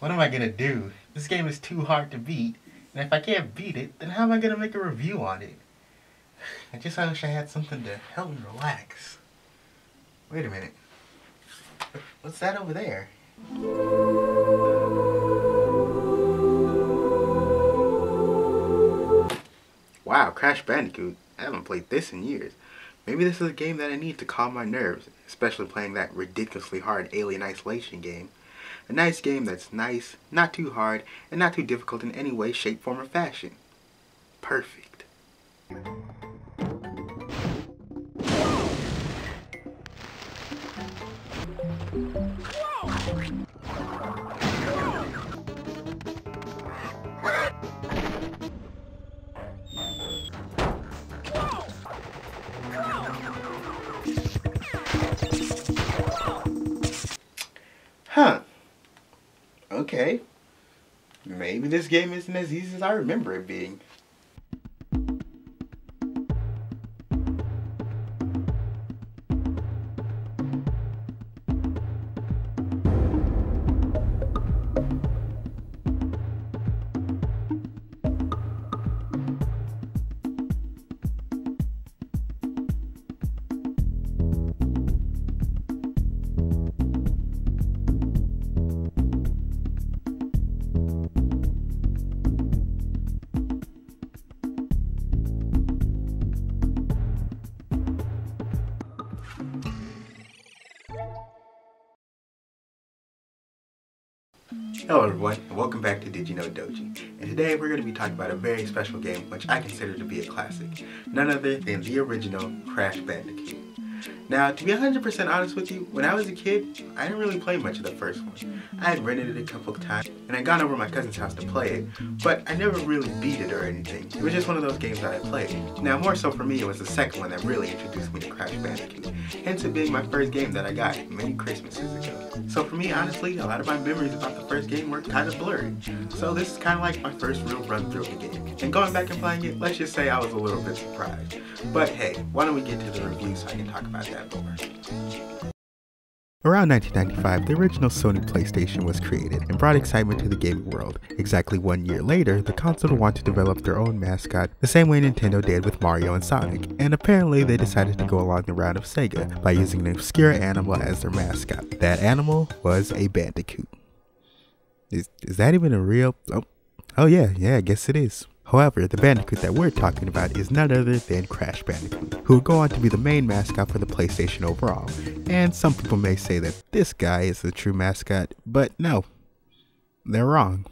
What am I gonna do? This game is too hard to beat, and if I can't beat it, then how am I gonna make a review on it? I just wish I had something to help me relax. Wait a minute. What's that over there? Wow, Crash Bandicoot. I haven't played this in years. Maybe this is a game that I need to calm my nerves, especially playing that ridiculously hard Alien Isolation game. A nice game that's nice, not too hard, and not too difficult in any way, shape, form, or fashion. Perfect. Huh. Okay. Maybe this game isn't as easy as I remember it being. Hello everyone, and welcome back to Did You Know Doji. And today we're going to be talking about a very special game which I consider to be a classic. None other than the original Crash Bandicoot. Now, to be 100% honest with you, when I was a kid, I didn't really play much of the first one. I had rented it a couple of times, and I'd gone over to my cousin's house to play it, but I never really beat it or anything. It was just one of those games that I played. Now, more so for me, it was the second one that really introduced me to Crash Bandicoot, hence it being my first game that I got many Christmases ago. So for me, honestly, a lot of my memories about the first game were kind of blurry. So this is kind of like my first real run through of the game. And going back and playing it, let's just say I was a little bit surprised. But hey, why don't we get to the review so I can talk about that more. Around 1995, the original Sony PlayStation was created and brought excitement to the gaming world. Exactly 1 year later, the console wanted to develop their own mascot the same way Nintendo did with Mario and Sonic, and apparently they decided to go along the route of Sega by using an obscure animal as their mascot. That animal was a Bandicoot. Is that even a real... Oh yeah, I guess it is. However, the Bandicoot that we're talking about is none other than Crash Bandicoot, who would go on to be the main mascot for the PlayStation overall. And some people may say that this guy is the true mascot, but no, they're wrong.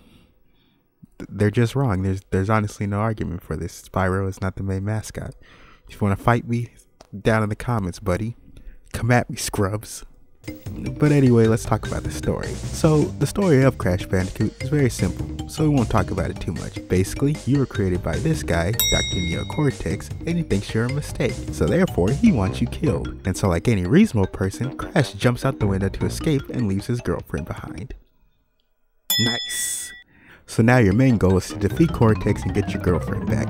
They're just wrong. There's honestly no argument for this. Spyro is not the main mascot. If you want to fight me, down in the comments, buddy. Come at me, scrubs. But anyway, let's talk about the story. So, the story of Crash Bandicoot is very simple, so we won't talk about it too much. Basically, you were created by this guy, Dr. Neo Cortex, and he thinks you're a mistake. So therefore, he wants you killed. And so like any reasonable person, Crash jumps out the window to escape and leaves his girlfriend behind. Nice! So now your main goal is to defeat Cortex and get your girlfriend back.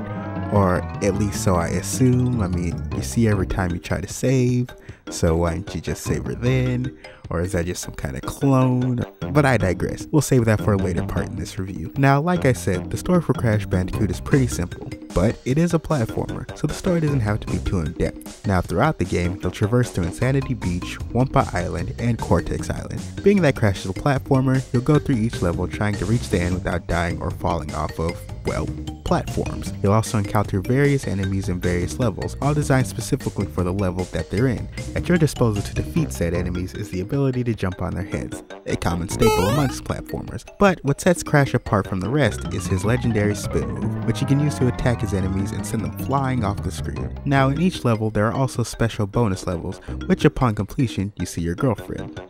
Or at least so I assume. I mean, you see every time you try to save, so why don't you just save her then? Or is that just some kind of clone? But I digress. We'll save that for a later part in this review. Now, like I said, the story for Crash Bandicoot is pretty simple, but it is a platformer, so the story doesn't have to be too in-depth. Now, throughout the game, you'll traverse through Insanity Beach, Wumpa Island, and Cortex Island. Being that Crash is a platformer, you'll go through each level trying to reach the end without dying or falling off of, well, platforms. You'll also encounter various enemies in various levels, all designed specifically for the level that they're in. At your disposal to defeat said enemies is the ability to jump on their heads, a common staple amongst platformers. But what sets Crash apart from the rest is his legendary spin move, which he can use to attack his enemies and send them flying off the screen. Now, in each level, there are also special bonus levels, which upon completion, you see your girlfriend.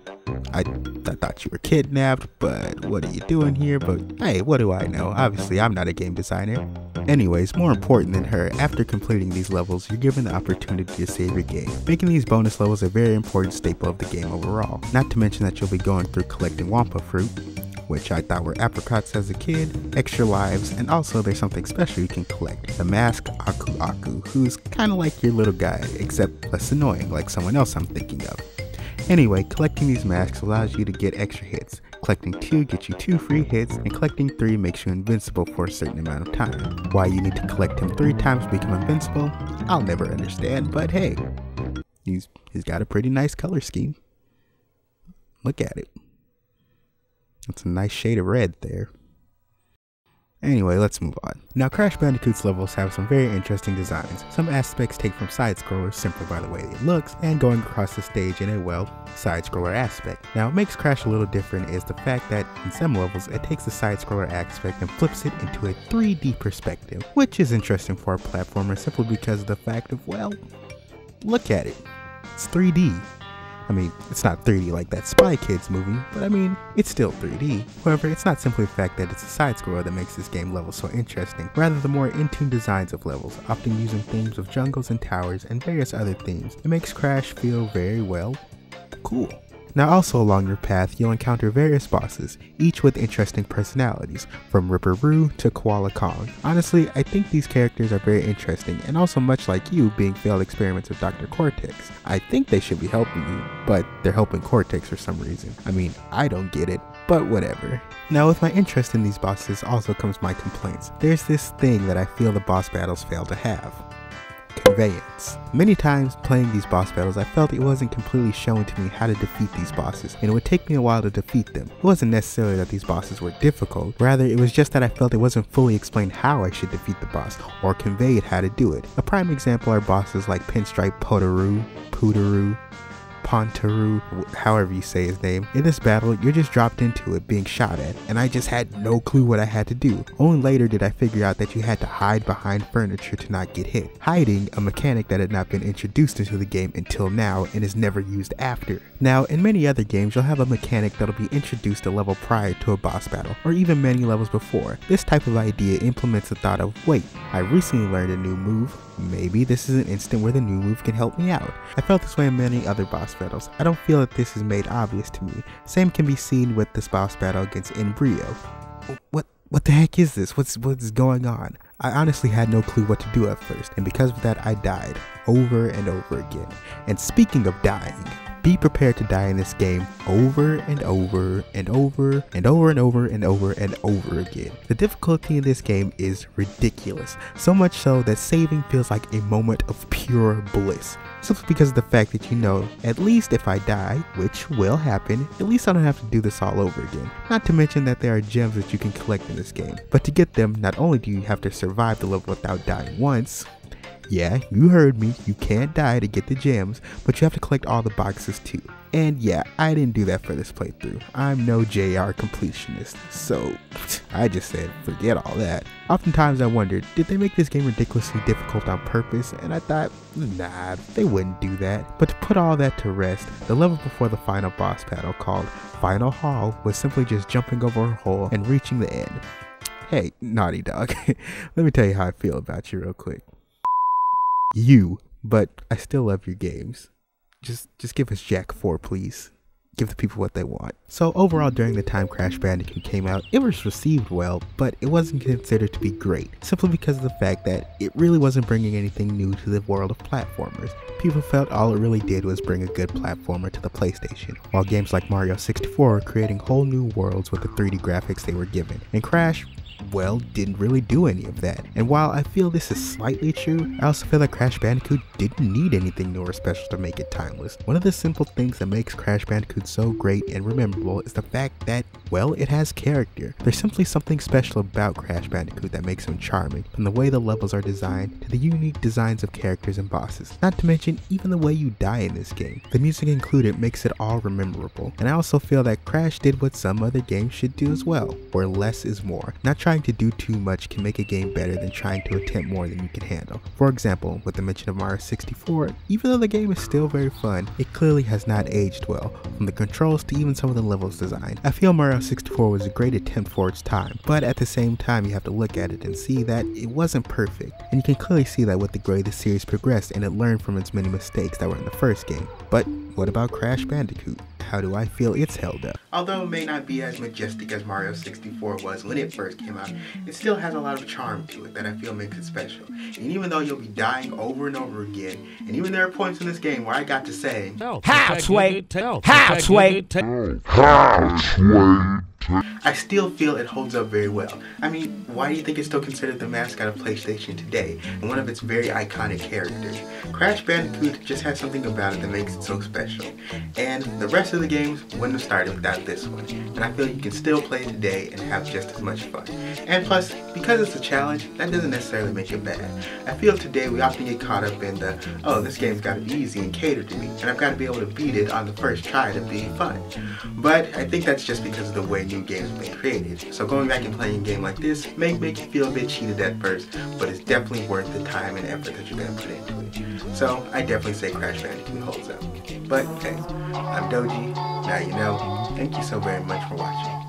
I thought you were kidnapped, but what are you doing here? But hey, what do I know? Obviously, I'm not a game designer. Anyways, more important than her, after completing these levels, you're given the opportunity to save your game, making these bonus levels a very important staple of the game overall. Not to mention that you'll be going through collecting Wumpa fruit, which I thought were apricots as a kid, extra lives, and also there's something special you can collect, the masked Aku Aku, who's kinda like your little guy, except less annoying, like someone else I'm thinking of. Anyway, collecting these masks allows you to get extra hits, Collecting 2 gets you 2 free hits, and collecting 3 makes you invincible for a certain amount of time. Why you need to collect him 3 times to become invincible, I'll never understand, but hey, he's got a pretty nice color scheme. Look at it. It's a nice shade of red there. Anyway, let's move on. Now, Crash Bandicoot's levels have some very interesting designs. Some aspects take from side-scrollers simply by the way it looks, and going across the stage in a, well, side-scroller aspect. Now, what makes Crash a little different is the fact that in some levels, it takes the side-scroller aspect and flips it into a 3D perspective, which is interesting for a platformer simply because of the fact of, well, look at it. It's 3D. I mean, it's not 3D like that Spy Kids movie, but I mean, it's still 3D. However, it's not simply the fact that it's a side-scroller that makes this game level so interesting, rather the more in-tune designs of levels, often using themes of jungles and towers and various other themes. It makes Crash feel very, well, cool. Now also along your path, you'll encounter various bosses, each with interesting personalities, from Ripper-Roo to Koala Kong. Honestly, I think these characters are very interesting, and also much like you being failed experiments with Dr. Cortex. I think they should be helping you, but they're helping Cortex for some reason. I mean, I don't get it, but whatever. Now with my interest in these bosses also comes my complaints. There's this thing that I feel the boss battles fail to have. Conveyance. Many times playing these boss battles, I felt it wasn't completely shown to me how to defeat these bosses, and it would take me a while to defeat them. It wasn't necessarily that these bosses were difficult, rather it was just that I felt it wasn't fully explained how I should defeat the boss, or conveyed how to do it. A prime example are bosses like Pinstripe Potoroo, Pootaroo, Pontaroo, however you say his name. In this battle, you're just dropped into it being shot at, and I just had no clue what I had to do. Only later did I figure out that you had to hide behind furniture to not get hit. Hiding, a mechanic that had not been introduced into the game until now and is never used after. Now, in many other games, you'll have a mechanic that'll be introduced a level prior to a boss battle, or even many levels before. This type of idea implements the thought of, wait, I recently learned a new move, maybe this is an instant where the new move can help me out. I felt this way in many other boss battles. I don't feel that this is made obvious to me. Same can be seen with this boss battle against Embryo. What the heck is this? What's going on? I honestly had no clue what to do at first, and because of that I died over and over again. And speaking of dying, be prepared to die in this game over and over and over and over and over and over and over again. The difficulty in this game is ridiculous, so much so that saving feels like a moment of pure bliss. Simply because of the fact that you know, at least if I die, which will happen, at least I don't have to do this all over again. Not to mention that there are gems that you can collect in this game. But to get them, not only do you have to survive the level without dying once, yeah, you heard me, you can't die to get the gems, but you have to collect all the boxes too. And yeah, I didn't do that for this playthrough. I'm no JR completionist, so I just said forget all that. Oftentimes I wondered, did they make this game ridiculously difficult on purpose? And I thought, nah, they wouldn't do that. But to put all that to rest, the level before the final boss battle called Final Hall was simply just jumping over a hole and reaching the end. Hey, Naughty Dog, let me tell you how I feel about you real quick. But I still love your games. Just give us Jack 4, please. Give the people what they want. So overall, during the time Crash Bandicoot came out, it was received well, but it wasn't considered to be great, simply because of the fact that it really wasn't bringing anything new to the world of platformers. People felt all it really did was bring a good platformer to the PlayStation, while games like Mario 64 were creating whole new worlds with the 3D graphics they were given. And Crash, well, didn't really do any of that. And while I feel this is slightly true, I also feel that Crash Bandicoot didn't need anything new or special to make it timeless. One of the simple things that makes Crash Bandicoot so great and memorable is the fact that, well, it has character. There's simply something special about Crash Bandicoot that makes him charming, from the way the levels are designed to the unique designs of characters and bosses, not to mention even the way you die in this game. The music included makes it all memorable, and I also feel that Crash did what some other games should do as well, where less is more. Not trying to do too much can make a game better than trying to attempt more than you can handle. For example, with the mention of Mario 64, even though the game is still very fun, it clearly has not aged well, from the controls to even some of the levels design. I feel Mario 64 was a great attempt for its time, but at the same time you have to look at it and see that it wasn't perfect, and you can clearly see that with the way the series progressed and it learned from its many mistakes that were in the first game. But what about Crash Bandicoot? how do I feel it's held up. Although it may not be as majestic as Mario 64 was when it first came out, it still has a lot of charm to it that I feel makes it special. And even though you'll be dying over and over again, and even there are points in this game where I got to say, halfway, I still feel it holds up very well. I mean, why do you think it's still considered the mascot of PlayStation today, and one of its very iconic characters? Crash Bandicoot just has something about it that makes it so special, and the rest of the games wouldn't have started without this one, and I feel you can still play it today and have just as much fun. And plus, because it's a challenge, that doesn't necessarily make it bad. I feel today we often get caught up in the, oh, this game's gotta be easy and cater to me, and I've gotta be able to beat it on the first try to be fun. But I think that's just because of the way new games have been created. So going back and playing a game like this may make you feel a bit cheated at first, but it's definitely worth the time and effort that you're going to put into it. So I definitely say Crash Bandicoot holds up. But hey, I'm Doji, now you know. Thank you so very much for watching.